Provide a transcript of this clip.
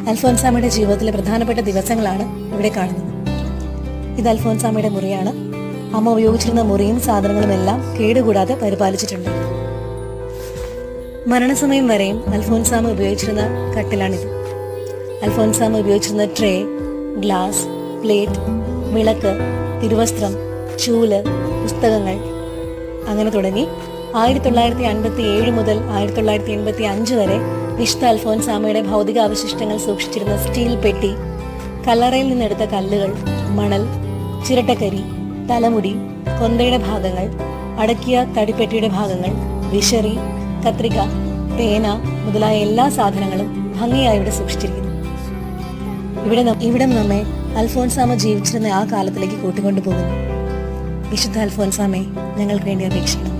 അൽഫോൻസാമയുടെ ജീവിതത്തിലെ പ്രധാനപ്പെട്ട ദിവസങ്ങളാണ് ഇവിടെ കാണുന്നത്. ഇത് അൽഫോൻസാമയുടെ മുറിയാണ്. അമ്മ ഉപയോഗിച്ചിരുന്ന മുറിയും സാധനങ്ങളും എല്ലാം കേടുകൂടാതെ പരിപാലിച്ചിട്ടുണ്ട്. മരണസമയം വരെയും അൽഫോൻസാമ ഉപയോഗിച്ചിരുന്ന കട്ടിലാണിത്. അൽഫോൻസാമ ഉപയോഗിച്ചിരുന്ന ട്രേ, ഗ്ലാസ്, പ്ലേറ്റ്, വിളക്ക്, തിരുവസ്ത്രം, ചൂല്, പുസ്തകങ്ങൾ അങ്ങനെ തുടങ്ങി 1957 മുതൽ 1985 വരെ വിശുദ്ധ അൽഫോൻസാമയുടെ ഭൗതികാവശിഷ്ടങ്ങൾ സൂക്ഷിച്ചിരുന്ന സ്റ്റീൽ പെട്ടി, കല്ലറയിൽ നിന്നെടുത്ത കല്ലുകൾ, മണൽ, ചിരട്ടക്കരി, തലമുടി, കൊന്തയുടെ ഭാഗങ്ങൾ, അടക്കിയ തടിപ്പെട്ടിയുടെ ഭാഗങ്ങൾ, വിശറി, കത്രിക, പേന മുതലായ എല്ലാ സാധനങ്ങളും ഭംഗിയായി ഇവിടെ സൂക്ഷിച്ചിരിക്കുന്നു. ഇവിടം നമ്മെ അൽഫോൻസാമ ജീവിച്ചിരുന്ന ആ കാലത്തിലേക്ക് കൂട്ടിക്കൊണ്ടുപോകുന്നു. വിശുദ്ധ അൽഫോൻസാമയെ ഞങ്ങൾക്ക് വേണ്ടി അപേക്ഷിക്കണം.